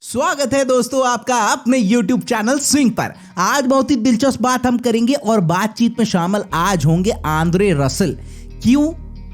स्वागत है दोस्तों आपका अपने YouTube चैनल स्विंग पर। आज बहुत ही दिलचस्प बात हम करेंगे और बातचीत में शामिल आज होंगे आंद्रे रसल। क्यों,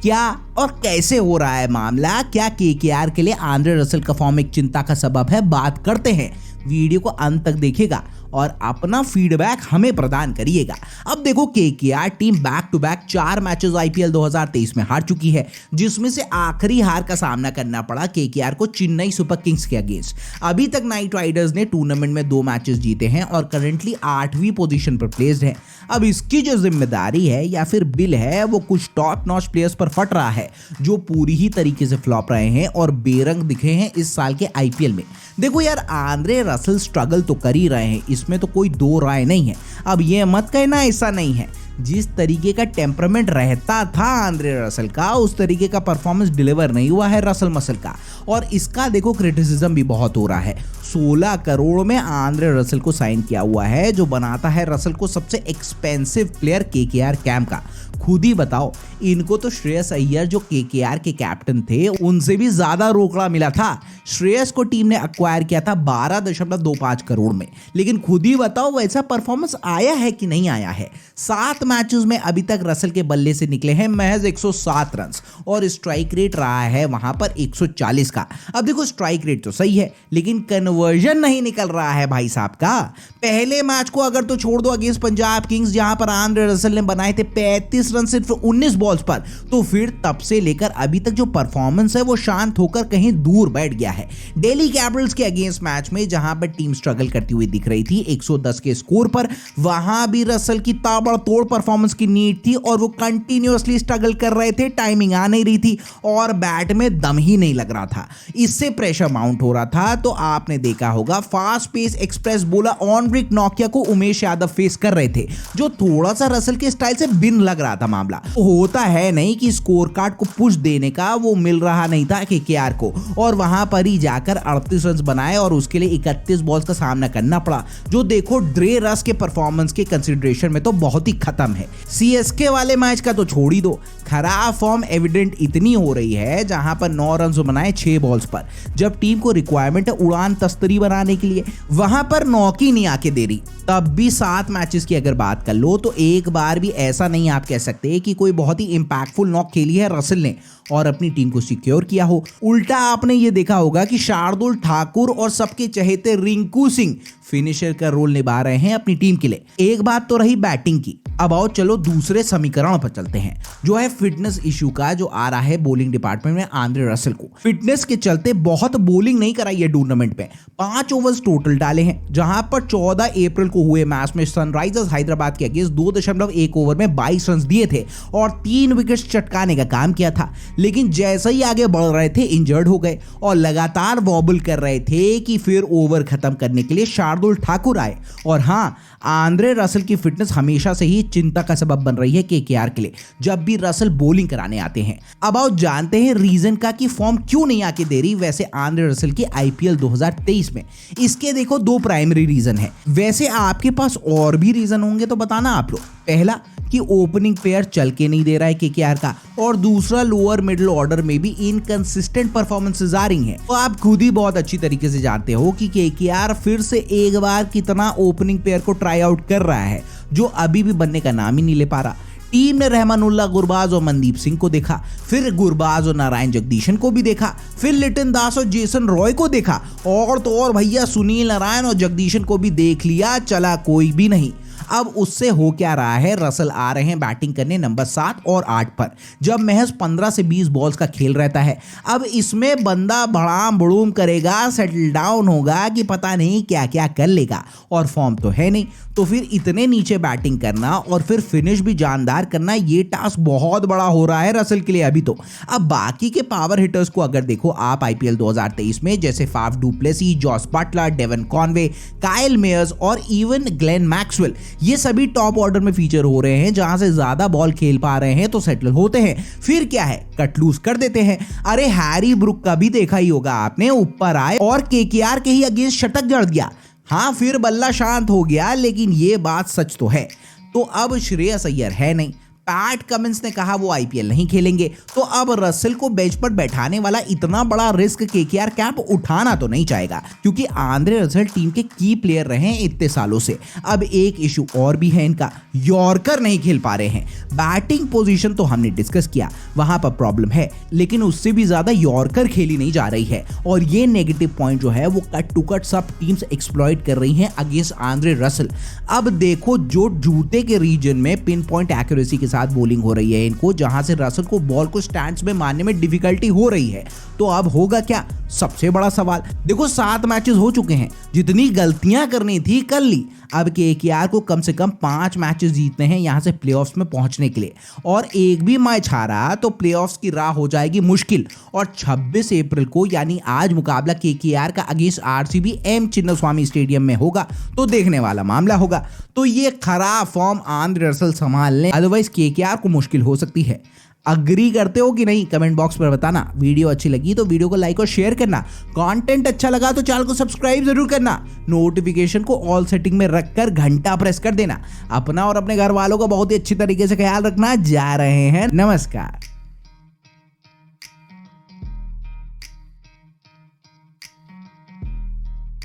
क्या और कैसे हो रहा है मामला, क्या केकेआर के लिए आंद्रे रसल का फॉर्म एक चिंता का सबब है, बात करते हैं। वीडियो को अंत तक देखिएगा और अपना फीडबैक हमें प्रदान करिएगा। अब देखो, KKR team back to back 4 matches IPL 2023 में हार चुकी है, जिसमें से आखिरी हार का सामना करना पड़ा केकेआर को चेन्नई सुपर किंग्स के अगेंस्ट। अभी तक नाइट राइडर्स ने टूर्नामेंट में 2 मैचेस जीते हैं और करंटली 8वीं पोजीशन पर प्लेस्ड है। अब इसकी जो जिम्मेदारी है या फिर बिल है वो कुछ टॉप नॉच प्लेयर्स पर फट रहा है, जो पूरी ही तरीके से फ्लॉप रहे हैं और बेरंग दिखे हैं इस साल के आईपीएल में। देखो यार, आंद्रे रसल स्ट्रगल तो कर ही रहे हैं, इसमें तो कोई दो राय नहीं है। अब ये मत कहना ऐसा नहीं है, जिस तरीके का टेम्परामेंट रहता था आंद्रे रसल का, उस तरीके का परफॉर्मेंस डिलीवर नहीं हुआ है रसल मसल का। और इसका देखो क्रिटिसिज्म भी बहुत हो रहा है। 16 करोड़ में आंद्रे रसल को साइन किया हुआ है, जो बनाता है रसल को सबसे एक्सपेंसिव प्लेयर केकेआर कैंप का। खुद ही बताओ, इनको तो श्रेयस अय्यर जो केकेआर के कैप्टन थे उनसे भी ज्यादा रोकड़ा मिला था। श्रेयस को टीम ने एक्वायर किया था 12.25 करोड़ में, लेकिन खुद ही बताओ वैसा परफॉर्मेंस आया है कि नहीं आया है। 7 मैचेस में अभी तक रसल के बल्ले से निकले हैं महज 107 रन और स्ट्राइक रेट रहा है वहां पर 140 का। अब देखो, स्ट्राइक रेट तो सही है, लेकिन कन्वर्जन नहीं निकल रहा है भाई साहब का। पहले मैच को अगर तो छोड़ दो अगेंस्ट पंजाब किंग्स, जहां पर आंद्रे रसल ने बनाए थे 35 रन सिर्फ 19 बॉल्स पर, तो फिर तब से लेकर अभी तक जो परफॉर्मेंस है वो शांत होकर कहीं दूर बैठ गया है। दिल्ली कैपिटल्स के अगेंस्ट मैच में जहां पर टीम स्ट्रगल करती हुई दिख रही थी 110 के स्कोर पर, वहां भी रसल की ताबड़तोड़ परफॉर्मेंस की नीड थी और वो कंटिन्यूअसली स्ट्रगल कर रहे थे। टाइमिंग आ नहीं रही थी और बैट में दम ही नहीं लग रहा था, इससे प्रेशर माउंट हो रहा था। तो आपने देखा होगा फास्ट पेस एक्सप्रेस बोला ऑन ब्रेक नोकिया को उमेश यादव फेस कर रहे थे, जो थोड़ा सा रसल के स्टाइल से बिन लग रहा था मामला। होता है नहीं कि स्कोर कार्ड को पुश देने का वो मिल रहा नहीं था केकेआर को, और वहां पर ही जाकर 38 रन बनाए और उसके लिए 31 बॉल्स का सामना करना पड़ा, जो देखो ड्रे रस के परफॉर्मेंस के कंसिडरेशन में तो बहुत ही खत्म है। सीएसके वाले मैच का तो छोड़ ही दो, खराब फॉर्म एविडेंट इतनी हो रही है जहां पर 9 रन बनाए 6 बॉल्स पर। जब टीम को रिक्वायरमेंट है उड़ान तस्तरी बनाने के लिए, वहां पर नॉक ही नहीं आके दे रही। तब भी 7 मैचेस की अगर बात कर लो तो एक बार भी ऐसा नहीं आप कह सकते कि कोई बहुत ही इंपैक्टफुल नॉक खेली है रसल ने और अपनी टीम को सिक्योर किया हो। उल्टा आपने ये देखा होगा कि शार्दुल ठाकुर और सबके चहेते रिंकू सिंह फिनिशर का रोल निभा रहे हैं अपनी टीम के लिए। एक बात तो रही बैटिंग की। अब आओ चलो दूसरे समीकरण पर चलते हैं, जो है फिटनेस इशू का, जो आ रहा है बॉलिंग डिपार्टमेंट में आंद्रे रसल को। फिटनेस के चलते बहुत बॉलिंग नहीं कराई है टूर्नामेंट में। 5 ओवर्स टोटल डाले हैं, जहां पर 14 अप्रैल को हुए मैच में सनराइजर्स हैदराबाद के अगेंस्ट 2.1 ओवर में 22 रन दिए थे और 3 विकेट्स चटकाने का काम किया था। लेकिन जैसे ही आगे बढ़ रहे थे इंजर्ड हो गए और लगातार वॉबल कर रहे थे कि फिर ओवर खत्म करने के लिए शार्दुल ठाकुर आए। और हाँ, आंद्रे रसल की फिटनेस हमेशा से ही चिंता का सबब बन रही है केकेआर के लिए जब भी रसल बॉलिंग कराने आते हैं। अब आओ जानते हैं रीजन का कि फॉर्म क्यों नहीं आके दे रही वैसे आंद्रे रसल की आईपीएल 2023 में। इसके देखो 2 प्राइमरी रीजन है, वैसे आपके पास और भी रीजन होंगे तो बताना आप लोग। पहला कि ओपनिंग पेयर चल के नहीं दे रहा है केकेआर का, और दूसरा लोअर मिडिल ऑर्डर में भी इनकंसिस्टेंट परफॉर्मेंसेस आ रही हैं। तो आप खुद ही बहुत अच्छी तरीके से जानते हो कि केकेआर फिर से एक बार कितना ओपनिंग पेयर को ट्राई आउट कर रहा है, जो अभी भी बनने का नाम ही नहीं ले पा रहा। टीम ने रहमानुल्लाह गुरबाज और मनदीप सिंह को देखा, फिर गुरबाज और नारायण जगदीशन को भी देखा, फिर लिटन दास और जेसन रॉय को देखा, और तो और भैया सुनील नारायण और जगदीशन को भी देख लिया, चला कोई भी नहीं। अब उससे हो क्या रहा है, रसल आ रहे हैं बैटिंग करने नंबर 7 और 8 पर, जब महज 15 से 20 बॉल्स का खेल रहता है। अब इसमें बंदा भड़ाम भड़ूम करेगा, सेटल डाउन होगा कि पता नहीं क्या क्या कर लेगा, और फॉर्म तो है नहीं। तो फिर इतने नीचे बैटिंग करना और फिर फिनिश भी जानदार करना, ये टास्क बहुत बड़ा हो रहा है रसल के लिए अभी तो। अब बाकी के पावर हिटर्स को अगर देखो आप आईपीएल 2023 में, जैसे Faf du Plessis, Jos Buttler, Devon Conway, Kyle Mayers और इवन ग्लेन मैक्सवेल, ये सभी टॉप ऑर्डर में फीचर हो रहे हैं। जहां से ज्यादा बॉल खेल पा रहे हैं तो सेटल होते हैं, फिर क्या है कट लूज कर देते हैं। अरे हैरी ब्रुक का भी देखा ही होगा आपने, ऊपर आए और केकेआर के ही अगेंस्ट शतक जड़ दिया। हाँ, फिर बल्ला शांत हो गया, लेकिन ये बात सच तो है। तो अब श्रेयस अय्यर है नहीं, पैट कमिंस ने कहा वो आईपीएल नहीं खेलेंगे, तो अब रसेल को बेंच पर बैठाने वाला इतना बड़ा रिस्क केकेआर कैंप उठाना तो नहीं चाहेगा, क्योंकि आंद्रे रसेल टीम के की प्लेयर रहे हैं इतने सालों से। अब एक इशू और भी है इनका, यॉर्कर नहीं खेल पा रहे हैं। बैटिंग पोजीशन तो हमने डिस्कस किया, वहां पर प्रॉब्लम है, लेकिन उससे भी ज्यादा यॉर्कर खेली नहीं जा रही है, और ये नेगेटिव पॉइंट जो है वो कट टू कट सब टीम्स एक्सप्लॉइट कर रही हैं अगेंस्ट आंद्रे रसेल। अब देखो, जो जूते के रीजन में पिन पॉइंट एक्यूरेसी के साथ बॉलिंग हो रही है इनको, जहां से रसेल को बॉल को स्टैंड्स में मारने में डिफिकल्टी हो रही है, तो अब होगा क्या, सबसे बड़ा सवाल। देखो 7 मैचेस हो चुके हैं, जितनी गलतियां करनी थी कर ली। अब केकेआर को कम से कम 5 मैचेस जीतने हैं यहां से प्लेऑफ्स में पहुंचने के लिए, और एक भी मैच हारा तो प्लेऑफ्स की राह हो जाएगी मुश्किल। और 26 अप्रैल को यानी आज मुकाबला केकेआर का against RCB M Chinnaswamy stadium में होगा, तो देखने वाला मामला होगा। तो ये खराब फॉर्म आंद्रे रसेल संभाल लें, अदरवाइज केकेआर को मुश्किल हो सकती है। अग्री करते हो कि नहीं, कमेंट बॉक्स पर बताना। वीडियो अच्छी लगी तो वीडियो को लाइक और शेयर करना, कंटेंट अच्छा लगा तो चैनल को सब्सक्राइब जरूर करना, नोटिफिकेशन को ऑल सेटिंग में रखकर घंटा प्रेस कर देना। अपना और अपने घर वालों का बहुत ही अच्छी तरीके से ख्याल रखना। जा रहे हैं, नमस्कार।